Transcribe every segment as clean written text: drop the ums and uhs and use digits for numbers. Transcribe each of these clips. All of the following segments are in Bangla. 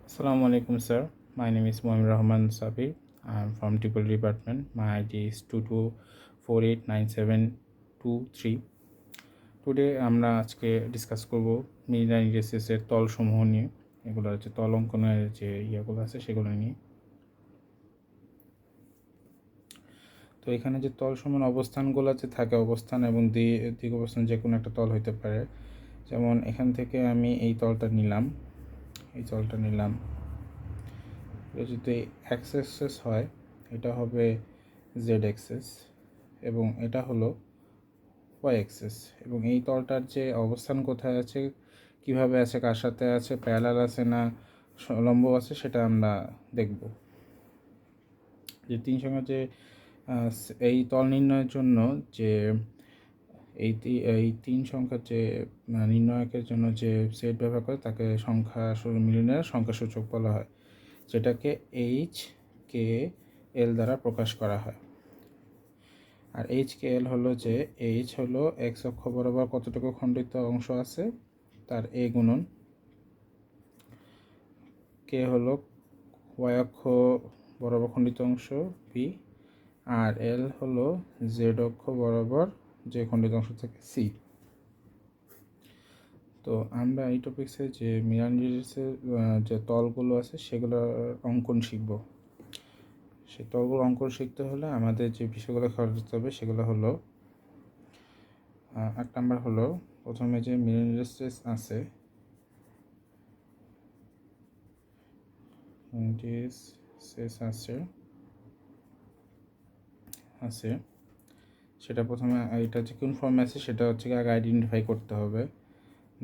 Assalamu alaikum, sir. My name is Mohammed Rahman Sabir. I'm from Triple Department. My ID is 22489723. Today আমরা আজকে ডিসকাস করব মিলিনারি রেসেসের তলসমূহ নিয়ে। এগুলো হচ্ছে তল অঙ্কনের যে ইয়েগুলো আছে সেগুলো নিয়ে। তো এখানে যে তলসমূহ অবস্থানগুলো যে থাকে, অবস্থান এবং দিক অবস্থান যে কোনো একটা তল হইতে পারে। যেমন এখান থেকে আমি এই তলটা নিলাম, যদি এক্স অ্যাক্সেস হয় এটা হবে জেড অ্যাক্সেস এবং এটা হলো ওয়াই অ্যাক্সেস। এবং এই তলটার যে অবস্থান কোথায় আছে, কিভাবে আছে, কার সাথে আছে, প্যারালাল আছে না লম্ব আছে, সেটা আমরা দেখব। যে তিন সংখ্যা যে এই তল নির্ণয়ের জন্য যে এই তিন সংখ্যার যে নির্ণয়কের জন্য যে সেট ব্যবহার করে তাকে মিলিয়নের সংখ্যাসূচক বলা হয়, যেটাকে এইচ কে এল দ্বারা প্রকাশ করা হয়। আর এইচ কে এল হলো যে এইচ হলো এক্স অক্ষ বরাবর কতটুকু খণ্ডিত অংশ আছে তার এ গুণন, কে হলো ওয়াই অক্ষ বরাবর খণ্ডিত অংশ বি, আর এল হলো জেড অক্ষ বরাবর যে খণ্ডিত অংশ থাকে সি। তো আমরা এই টপিক্সে যে মিলানিসের যে তলগুলো আছে সেগুলোর অঙ্কন শিখব। সেই তলগুলো অঙ্কন শিখতে হলে আমাদের যে বিষয়গুলো খেয়াল রাখতে হবে সেগুলো হলো, এক নাম্বার হলো প্রথমে যে মিলানিসেস আছে সেটা প্রথমে এটা যে কোন ফর্মে আছে সেটা হচ্ছে আগে আইডেন্টিফাই করতে হবে।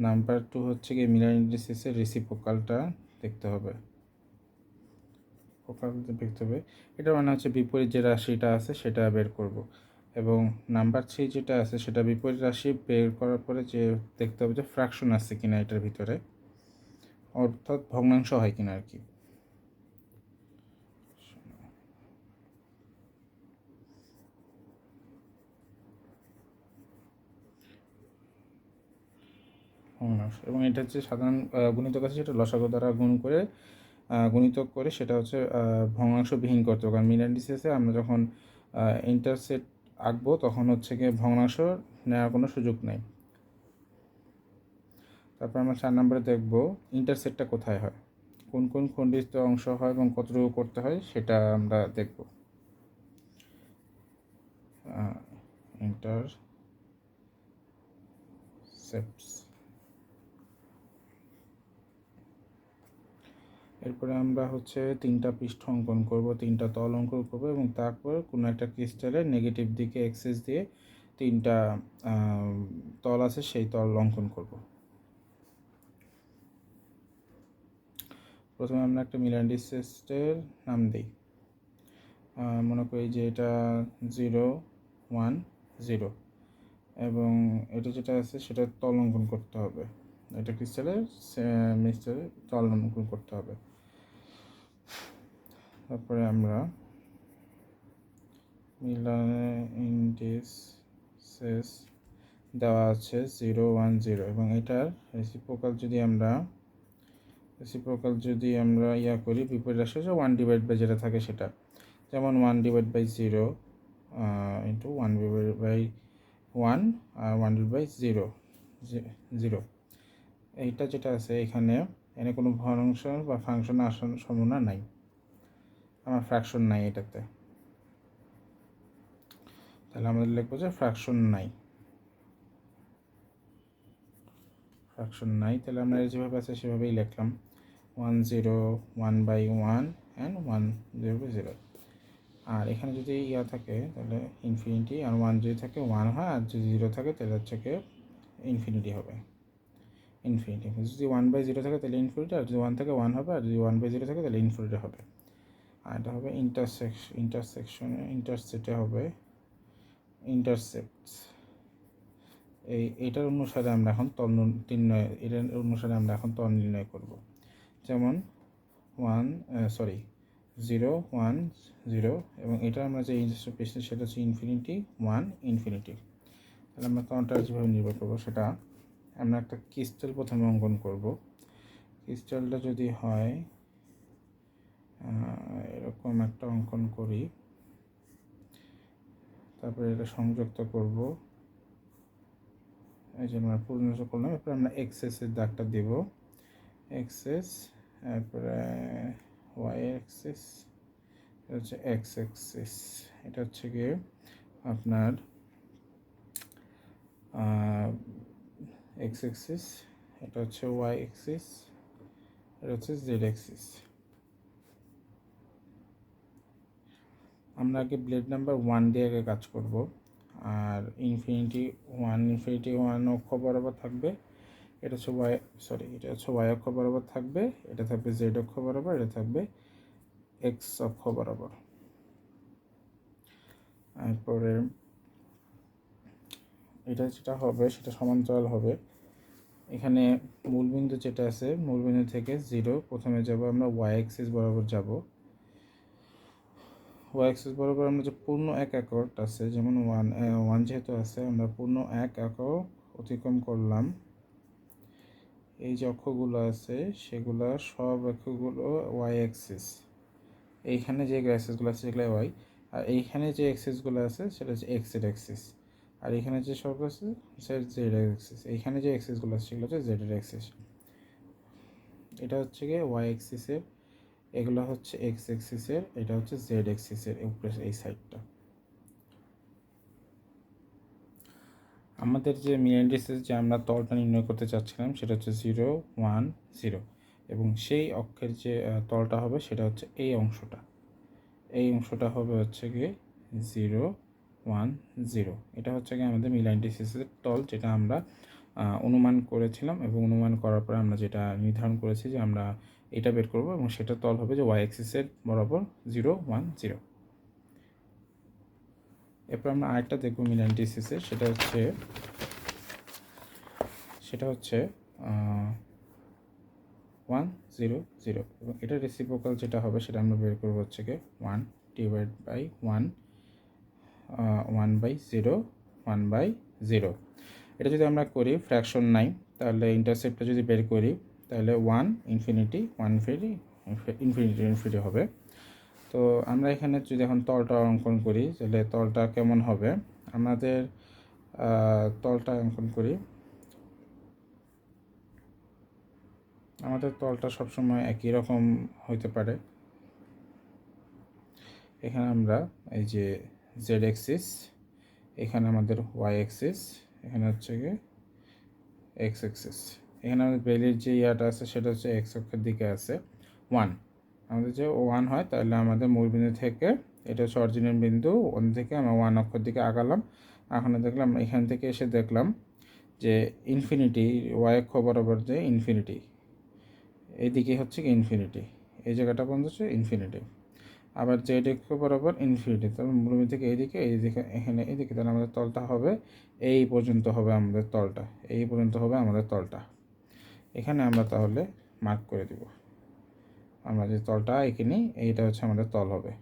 নাম্বার 2 হচ্ছে কি মিলার ইন্ডিসেসের রেসিপ্রোকালটা দেখতে হবে, দেখতে হবে। এটা মানে হচ্ছে বিপরীত যে রাশিটা আছে সেটা বের করব। এবং নাম্বার 3 যেটা আছে সেটা বিপরীত রাশি বের করার পরে যে দেখতে হবে যে ফ্র্যাকশন আছে কিনা এটার ভিতরে, অর্থাৎ ভগ্নাংশ হয় কিনা আর কি। ভগ্নাংশ এবং এটা হচ্ছে সাধারণ গুণিতক আছে সেটা লসাগু দ্বারা গুণিতক করে সেটা হচ্ছে ভগ্নাংশবিহীন করতে হবে। কারণ মিলান্ডিসেসে আমরা যখন ইন্টারসেট আঁকবো তখন হচ্ছে গিয়ে ভগ্নাংশ নেওয়ার কোনো সুযোগ নেই। তারপর আমরা 4 নম্বরে দেখব ইন্টারসেটটা কোথায় হয়, কোন কোন খণ্ডিত অংশ হয় এবং কতটুকু করতে হয় সেটা আমরা দেখব। ইন্টারসেপ্টস, এরপরে আমরা হচ্ছে 3টা পৃষ্ঠ অঙ্কন করব, 3টা তল অঙ্কন করব এবং তারপর কোনো একটা ক্রিস্টালের নেগেটিভ দিকে এক্সেস দিয়ে 3টা তল আছে সেই তল অঙ্কন করব। প্রথমে আমরা একটা মিলান্ডিসেসের নাম দিই, মনে করি যে এটা 0 1 0 এবং এটা যেটা আছে সেটা তল অঙ্কন করতে হবে। এটা ক্রিস্টালের তল অঙ্কন করতে হবে। তারপরে আমরা মিলান্ডিসেস দেওয়া আছে 0 1 0 এবং এটার রেসিপ্রোকাল যদি আমরা করি, বিপরীত রাশি হচ্ছে 1/, যেটা থাকে সেটা, যেমন 1/0 ইন্টু 1/1 আর 1/0 0। এইটা যেটা আছে এখানে কোনো ভগ্নাংশ বা ফাংশন আসার সম্ভাবনা নাই, আমার ফ্র্যাকশন নাই এটাতে, তাহলে আমাদের লিখবো যে ফ্র্যাকশন নাই। তাহলে আমরা যেভাবে আছে সেভাবেই লিখলাম 1 0 1/1 অ্যান্ড 1/0। আর এখানে যদি থাকে তাহলে ইনফিনিটি, আর 1 যদি থাকে 1 হয়, আর যদি 0 থাকে তাহলে হচ্ছে কি ইনফিনিটি হবে। যদি 1/0 থাকে তাহলে ইনফিনিটি, আর যদি 1 থাকে 1 হবে, আর যদি 1/0 থাকে তাহলে ইনফিনিটি হবে। আর এটা হবে ইন্টারসেটে হবে ইন্টারসেপ্টস। এটার অনুসারে আমরা এখন তল নির্ণয় করব। যেমন 0 1 0 এবং এটা আমরা যে ইন্টারসেপ্ট পেয়েছি সেটা হচ্ছে ইনফিনিটি 1 ইনফিনিটি। তাহলে আমরা তলটা যেভাবে নির্ভর করবো সেটা আমরা একটা ক্রিস্টাল প্রথমে অঙ্কন করব। ক্রিস্টালটা যদি হয় এরকম একটা অঙ্কন করি, তারপরে এটা সংযুক্ত করব। এই যে আমরা পূর্ণ করলাম। এরপরে আমরা এক্সেসের দাগটা দেব, এক্সেস, তারপরে ওয়াই এক্সেস, এটা হচ্ছে এক্স এক্সিস, এটা হচ্ছে গিয়ে আপনার এক্স এক্সিস, এটা হচ্ছে ওয়াই এক্সিস, এটা হচ্ছে জেড এক্সিস। আমরা আগে ব্লেড নাম্বার 1 দিয়ে আগে কাজ করব। আর ইনফিনিটি ওয়ান অক্ষ বরাবর থাকবে, এটা হচ্ছে এটা হচ্ছে ওয়াই অক্ষ বরাবর থাকবে, এটা থাকবে জেড অক্ষ বরাবর, এটা থাকবে এক্স অক্ষ বরাবর। তারপরে এটা যেটা হবে সেটা সমান্তরাল হবে। এখানে মূলবিন্দু যেটা আছে, মূলবিন্দু থেকে 0 প্রথমে যাব, আমরা ওয়াই অ্যাক্সিস বরাবর যাব। ওয়াই অ্যাক্সিস বরাবর আমরা যে পূর্ণ 1 একক আছে, যেমন ওয়ান যেহেতু আছে, আমরা পূর্ণ 1 একক অতিক্রম করলাম। এই যে অক্ষগুলো আছে সেগুলো সব অক্ষগুলো ওয়াই অ্যাক্সিস। এইখানে যে অ্যাক্সিসগুলো আছে সেগুলো ওয়াই, আর এইখানে যে অ্যাক্সিসগুলো আছে সেটা হচ্ছে এক্সের অ্যাক্সিস, আর এখানে যে সব আছে সেটা জেড অ্যাক্সিস। এইখানে যে অ্যাক্সিসগুলো আছে সেগুলো হচ্ছে জেড অ্যাক্সিস। এটা হচ্ছে গিয়ে ওয়াই অ্যাক্সিসের, এগুলো হচ্ছে এক্স অ্যাক্সিসের, এটা হচ্ছে জেড অ্যাক্সিসের উপরে এই সাইডটা। আমাদের যে মিন ইন্ডিসেস যে আমরা তলটা নির্ণয় করতে চাচ্ছিলাম সেটা হচ্ছে 0 1 0, এবং সেই অক্ষের যে তলটা হবে সেটা হচ্ছে এই অংশটা। এই অংশটা হবে হচ্ছে গিয়ে 0 1 0। এটা হচ্ছে গিয়ে আমাদের মিন ইন্ডিসেসের তল, যেটা আমরা অনুমান করেছিলাম, এবং অনুমান করার পরে আমরা যেটা নির্ধারণ করেছি যে আমরা এটা বের করব, এবং সেটা তল হবে যে ওয়াই অ্যাক্সিসের বরাবর 0 1 0। এরপর আমরা আরেকটা দেখব মিন ইন্ডিসেসের, সেটা হচ্ছে 1 0 0, এবং এটা রেসিপ্রোকাল যেটা হবে সেটা আমরা বের করবো হচ্ছে গিয়ে 1 ডিভাইড বাই 1 1/0 1/0। এটা যদি আমরা করি ফ্র্যাকশন নাই, তাহলে ইন্টারসেপ্টটা যদি বের করি তাহলে 1 ইনফিনিটি 1 ইনফিনিটি হবে। তো আমরা এখানে যদি এখন তলটা অঙ্কন করি তাহলে তলটা কেমন হবে, আমাদের তলটা অঙ্কন করি। আমাদের তলটা সবসময় একই রকম হইতে পারে। এখানে আমরা এই যে জেড অ্যাক্সিস, এখানে আমাদের ওয়াই অ্যাক্সিস, এখানে হচ্ছে গিয়ে এক্স অ্যাক্সিস। এখানে আমাদের বেলির যে ইয়াটা আছে সেটা হচ্ছে এক্স অক্ষের দিকে আছে 1। আমাদের যে 1 হয় তাহলে আমাদের মূলবিন্দু থেকে, এটা হচ্ছে অরিজিনাল বিন্দু, ওখান থেকে আমরা 1 অক্ষের দিকে আগালাম। এখানে দেখলাম, এখান থেকে এসে দেখলাম যে ইনফিনিটি, ওয়াই অক্ষ বরাবর যে ইনফিনিটি, এইদিকে হচ্ছে কি ইনফিনিটি, এই জায়গাটা পর্যন্ত হচ্ছে ইনফিনিটি। আবার জেড অক্ষ বরাবর ইনফিনিটি, তাহলে মূলবিন্দু থেকে এইদিকে এখানে এইদিকে, তাহলে আমাদের তলটা হবে এই পর্যন্ত হবে আমাদের তলটা, এই পর্যন্ত হবে আমাদের তলটা। এখানে আমরা তাহলে মার্ক করে দিব, আমরা যে তলটা এখানে, এইটা হচ্ছে আমাদের তল হবে,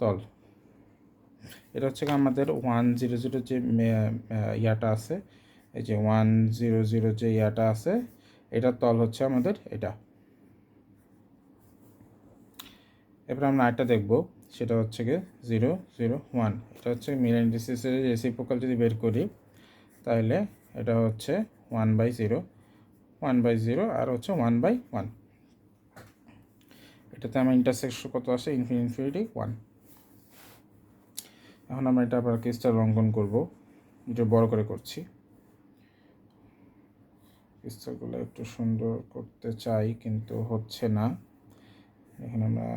তল। এটা হচ্ছে আমাদের 1 0 0 যে ইয়াটা আছে, এই যে 1 0 0 যে ইয়াটা আছে, এটার তল হচ্ছে আমাদের এটা। এরপর আমরা আরেকটা দেখব, সেটা হচ্ছে গিয়ে 0 0 1। এটা হচ্ছে মিন ইন্ডিসেসের রেসিপ্রোকাল যদি বের করি তাহলে এটা হচ্ছে 1/0 1/0, আর হচ্ছে 1/1। এটাতে আমার ইন্টারসেকশন কত আসে, ইনফিনিটি 1। এখন আমরা এটা আবার কেসটা অঙ্কন করব, এটা বড় করে করছি। কেসটাগুলো একটু সুন্দর করতে চাই কিন্তু হচ্ছে না। এখানে আমরা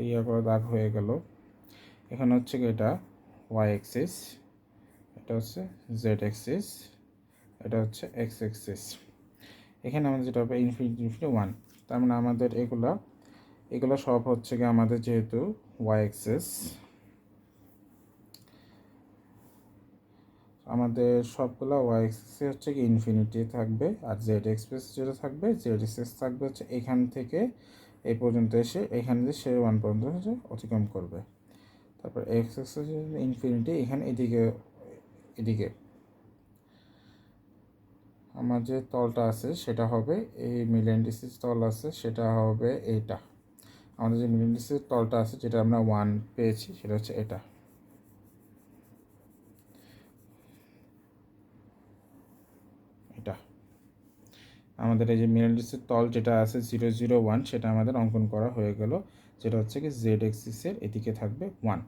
ইয়া করে দাগ হয়ে গেল। এখানে হচ্ছে কি এটা ওয়াই অ্যাক্সিস, এটা হচ্ছে জেড অ্যাক্সিস, এটা হচ্ছে এক্স অ্যাক্সিস। এখানে আমাদের যেটা হবে ইনফিনিটি 1। তার মানে আমাদের এগুলো সব হচ্ছে কি আমাদের যেহেতু ওয়াই অ্যাক্সিস, আমাদের সবগুলো ওয়াই অ্যাক্সিসে হচ্ছে কি ইনফিনিটি থাকবে, আর জেড এক্সপ্রেস যেটা থাকবে, জেড এক্সপ্রেস থাকবে হচ্ছে এখান থেকে এই পর্যন্ত এসে এখানে যে সে 1 পর্যন্ত হচ্ছে অতিক্রম করবে। তারপর এক্স এক্সপ্রেস ইনফিনিটি এখানে এদিকে আমার যে তলটা আছে সেটা হবে এই মিল ইন্ডিসেস তল আছে সেটা হবে এইটা। আমাদের যে মিল ইন্ডিসেস তলটা আছে যেটা আমরা 1 পেয়েছি সেটা হচ্ছে এটা। এটা আমাদের এই যে মিল ইন্ডিসেস তল যেটা আছে 0, 0, 1 সেটা আমাদের অঙ্কন করা হয়ে গেল, যেটা হচ্ছে কি জেড এক্সিসের এদিকে থাকবে 1।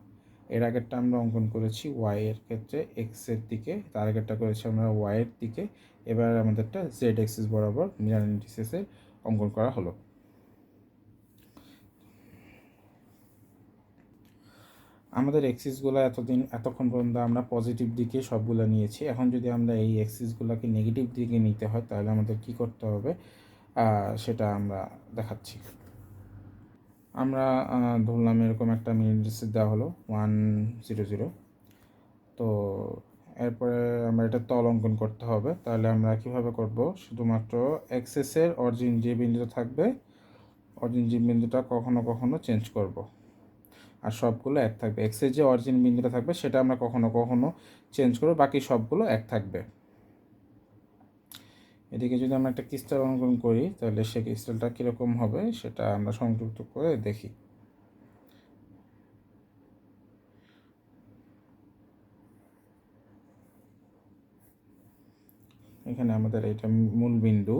এর আগেরটা আমরা অঙ্কন করেছি ওয়াই এর ক্ষেত্রে এক্সের দিকে, তার আগেরটা করেছি আমরা ওয়াই এর দিকে। এবার আমাদেরটা জেড এক্সিস বরাবর মিলার ইন্ডিসেসের অঙ্কন করা হলো। আমাদের এক্সিসগুলো এতক্ষণ পর্যন্ত আমরা পজিটিভ দিকে সবগুলো নিয়েছি। এখন যদি আমরা এই এক্সিসগুলোকে নেগেটিভ দিকে নিতে হয় তাহলে আমাদের কি করতে হবে সেটা আমরা দেখাচ্ছি। আমরা ধরলাম এরকম একটা মিনিট রিসিট দেওয়া হলো 1, 0, 0। তো এরপরে আমরা এটা তল অঙ্কন করতে হবে। তাহলে আমরা কিভাবে করব, শুধুমাত্র এক্সেসের অরিজিন যে বিন্দুটা থাকবে অরিজিন যে বিন্দুটা কখনো কখনো চেঞ্জ করব, আর সবগুলো এক থাকবে। এক্সের যে অরিজিন বিন্দুটা থাকবে সেটা আমরা কখনো কখনো চেঞ্জ করব, বাকি সবগুলো এক থাকবে। এদিকে যদি আমরা একটা ক্রিস্টাল অঙ্কন করি তাহলে সেই ক্রিস্টালটা কীরকম হবে সেটা আমরা সংযুক্ত করে দেখি। এখানে আমাদের এটা মূল বিন্দু।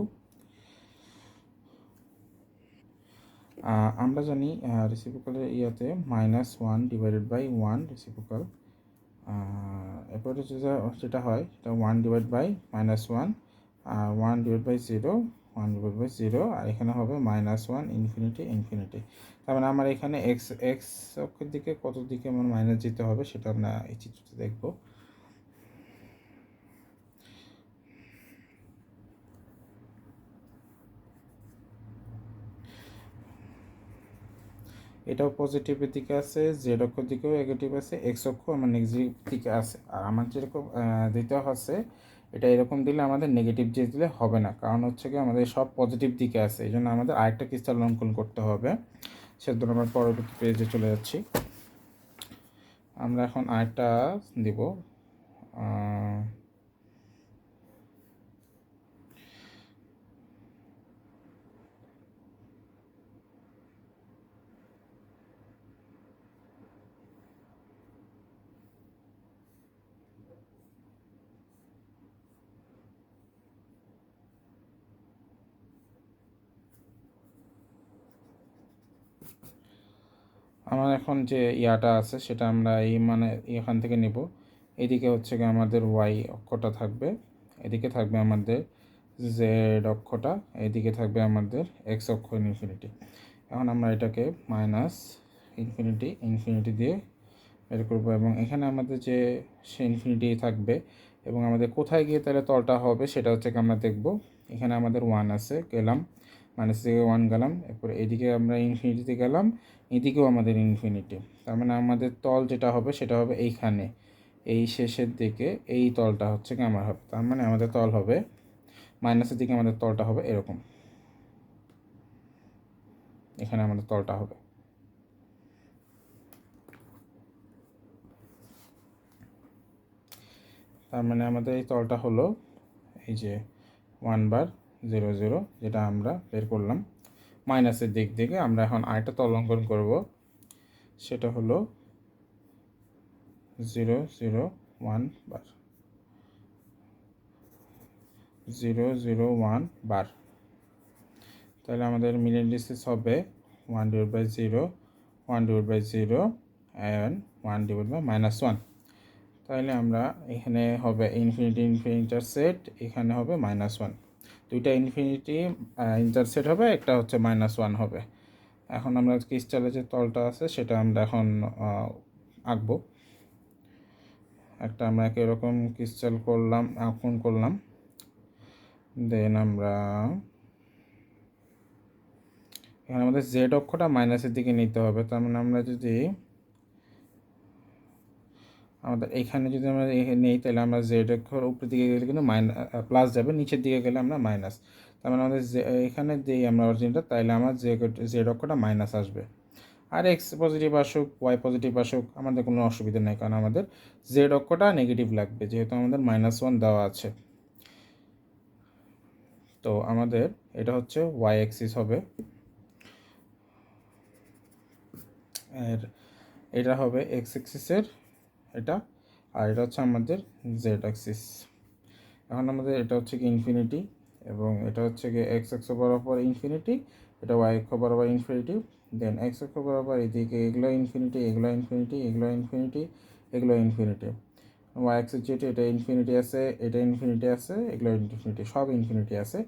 আমরা জানি রেসিপ্রোকালের ইয়াতে -1/1 রেসিপ্রোকাল। এরপরে যেটা হয় সেটা 1/-1, আর 1/0, 1/0, আর এখানে হবে -1 ইনফিনিটি ইনফিনিটি। তার মানে আমার এখানে এক্স এক্স অক্ষের দিকে কত দিকে আমার মাইনাস যেতে হবে সেটা আমরা এই চিত্রতে দেখব। এটাও পজিটিভের দিকে আছে, জেড অক্ষর দিকেও নেগেটিভ আছে, এক্স অক্ষ আমার নেগেটিভ দিকে আছে। আর আমার যেরকম দিতে হচ্ছে এটা এরকম দিলে আমাদের নেগেটিভ যে দিলে হবে না, কারণ হচ্ছে কি আমাদের সব পজিটিভ দিকে আছে, এই জন্য আমাদের আরেকটা ক্রিস্টাল অঙ্কন করতে হবে। সেজন্য আমরা পরবর্তী পেজে চলে যাচ্ছি। আমরা এখন আরেকটা দিব। আমার এখন যে ইয়াটা আছে সেটা আমরা এই মানে এখান থেকে নিব। এদিকে হচ্ছে কি আমাদের ওয়াই অক্ষটা থাকবে, এদিকে থাকবে আমাদের জেড অক্ষটা, এদিকে থাকবে আমাদের এক্স অক্ষ ইনফিনিটি। এখন আমরা এটাকে ইনফিনিটি ইনফিনিটি দিয়ে বের করবো, এবং এখানে আমাদের যে সে ইনফিনিটি থাকবে, এবং আমাদের কোথায় গিয়ে তাহলে তলটা হবে সেটা হচ্ছে কি আমরা দেখব। এখানে আমাদের 1 আছে, গেলাম মাইনাস থেকে 1 গেলাম, এরপর এদিকে আমরা ইনফিনিটিতে গেলাম, এদিকেও আমাদের ইনফিনিটি। তার মানে আমাদের তল যেটা হবে সেটা হবে এইখানে, এই শেষের দিকে এই তলটা হচ্ছে কি আমার হবে। তার মানে আমাদের তল হবে মাইনাসের দিকে, আমাদের তলটা হবে এরকম, এখানে আমাদের তলটা হবে। তার মানে আমাদের এই তলটা হলো এই যে 1/0, যেটা আমরা বের করলাম। মাইনাসের দিক থেকে আমরা এখন আরেকটা তল অঙ্কন করব, সেটা হলো 0, 0, 1 বার, 0, 0, 1 বার। তাহলে আমাদের মিল ইন্ডিসেস হবে 1/0, 1/0, অ্যান্ড 1/-1। তাহলে আমরা এখানে হবে ইনফিনিটি ইনফিনিটি ইন্টারসেট, এখানে হবে -1। দুইটা ইনফিনিটি ইন্টারসেট হবে, একটা হচ্ছে -1 হবে। এখন আমরা ক্রিস্টালের যে তলটা আছে সেটা আমরা এখন আঁকবো। একটা আমরা এরকম ক্রিস্টাল করলাম, অঙ্কন করলাম। দেন আমরা এখানে আমাদের জেড অক্ষটা মাইনাসের দিকে নিতে হবে। তার মানে আমরা যদি আমাদের এখানে যদি আমরা নেই তাহলে আমরা জেড অক্ষর উপরের দিকে গেলে কিন্তু প্লাস যাবে, নিচের দিকে গেলে আমরা মাইনাস। তার মানে আমাদের এখানে দিই আমরা অরিজিনটা, তাইলে আমার জেড অক্ষটা মাইনাস আসবে। আর এক্স পজিটিভ আসুক ওয়াই পজিটিভ আসুক আমাদের কোনো অসুবিধা নেই, কারণ আমাদের জেড অক্ষটা নেগেটিভ লাগবে যেহেতু আমাদের -1 দেওয়া আছে। তো আমাদের এটা হচ্ছে ওয়াই অ্যাক্সিস হবে, আর এটা হবে এক্স অ্যাক্সিসের এটা, আর এটা হচ্ছে আমাদের জেড অ্যাক্সিস। এখন আমাদের এটা হচ্ছে কি ইনফিনিটি, এবং এটা হচ্ছে কি এক্স অক্ষ বরাবর ইনফিনিটি, এটা ওয়াই অক্ষ বরাবর ইনফিনিটি, দেন এক্স অক্ষ বরাবর এদিকে এগুলো ইনফিনিটি, এগুলো ইনফিনিটি, এগুলো ইনফিনিটি, এগুলো ইনফিনিটি। ওয়াই অ্যাক্সিস যেটা এটা ইনফিনিটি আছে, এটা ইনফিনিটি আছে, এগুলো ইনফিনিটি, সব ইনফিনিটি আছে।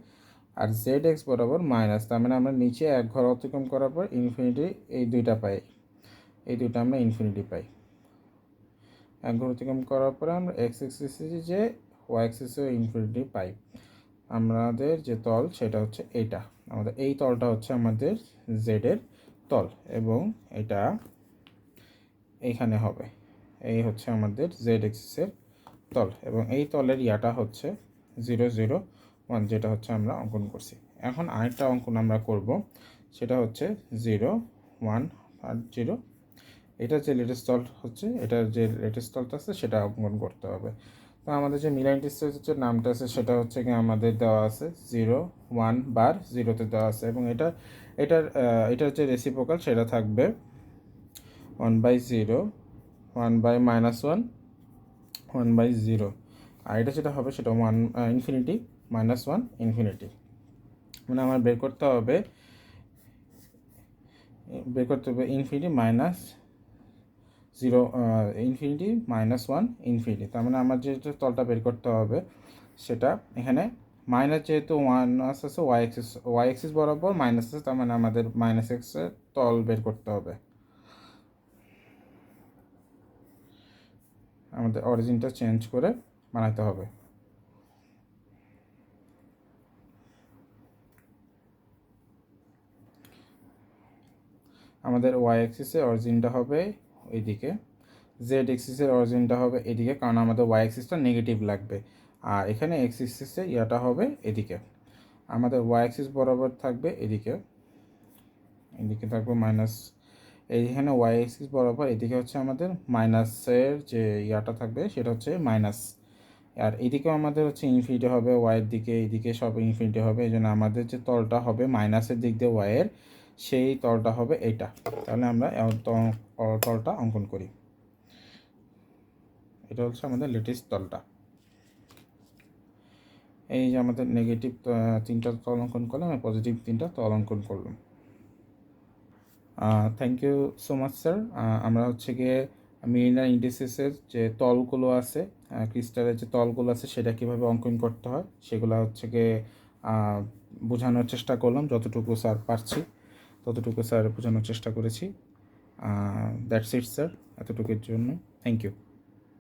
আর জেড এক্স বরাবর মাইনাস, তার মানে আমরা নিচে এক ঘর অতিক্রম করার পর ইনফিনিটি এই দুইটা পাই, এই দুইটা আমরা ইনফিনিটি পাই। এক ঘর অতিক্রম করার পরে আমরা এক্স অ্যাক্সিসে যে ওয়াই অ্যাক্সিসে ইনফিনিটি পাই। আমাদের যে তল সেটা হচ্ছে এইটা, আমাদের এই তলটা হচ্ছে আমাদের জেডের তল, এবং এটা এইখানে হবে, এই হচ্ছে আমাদের জেড এক্সিসের তল, এবং এই তলের ইয়াটা হচ্ছে 0, 0, 1, যেটা হচ্ছে আমরা অঙ্কন করছি। এখন আরেকটা অঙ্কন আমরা করব, সেটা হচ্ছে 0, 1 আর 0। এটা যে লেটেস্ট তল হচ্ছে, এটার যে লেটেস্ট তলটা আছে সেটা অঙ্কন করতে হবে। তো আমাদের যে মিলাইন ডিসটেন্সের নামটা আছে সেটা হচ্ছে কি আমাদের দেওয়া আছে 0, 1/0 দেওয়া আছে, এবং এটার যে রেসিপ্রোকাল সেটা থাকবে 1/0, 1/-1, 1/0, আর এটা যেটা হবে সেটা 1 ইনফিনিটি, -1 ইনফিনিটি। মানে আমার বের করতে হবে ইনফিনিটি মাইনাস 0, ইনফিনিটি -1 ইনফিনিটি। তার মানে আমার যে তলটা বের করতে হবে সেটা এখানে মাইনাস, যেহেতু 1 আছে ওয়াই এক্সিস বরাবর মাইনাস আছে, তার মানে আমাদের মাইনাস এক্সের তল বের করতে হবে। আমাদের অরিজিনটা চেঞ্জ করে বানাতে হবে। আমাদের ওয়াই এক্সিসের অরিজিনটা হবে এইদিকে, জেড এক্সিসের অরিজিনটা হবে এদিকে, কারণ আমাদের ওয়াই এক্সিসটা নেগেটিভ লাগবে, আর এখানে এক্স এক্সিসের ইয়াটা হবে এদিকে। আমাদের ওয়াই এক্সিস বরাবর থাকবে এদিকে, এদিকে থাকবে মাইনাস, এইখানে ওয়াই এক্সিস বরাবর এদিকে হচ্ছে আমাদের মাইনাসের যে ইয়াটা থাকবে সেটা হচ্ছে মাইনাস, আর এদিকেও আমাদের হচ্ছে ইনফিনিটি হবে, ওয়াইয়ের দিকে এইদিকে সব ইনফিনিটি হবে, এই জন্য আমাদের যে তলটা হবে মাইনাসের দিক দিয়ে ওয়াইয়ের, সেই তলটা হবে এইটা। তাহলে আমরা তলটা অঙ্কন করি, এটা হচ্ছে আমাদের লেটেস্ট তলটা। এই যে আমাদের নেগেটিভ 3টা তল অঙ্কন করলাম, আর পজিটিভ 3টা তল অঙ্কন করলাম। Thank you so much sir. আমরা হচ্ছে গিয়ে মিলিনার ইন্ডিসেসের যে তলগুলো আছে, ক্রিস্টালের যে তলগুলো আছে সেটা কীভাবে অঙ্কন করতে হয় সেগুলো হচ্ছে গিয়ে বোঝানোর চেষ্টা করলাম, যতটুকু স্যার পারছি ততটুকু স্যার বোঝানোর চেষ্টা করেছি। দ্যাটস ইট স্যার, এতটুকুর জন্য থ্যাংক ইউ।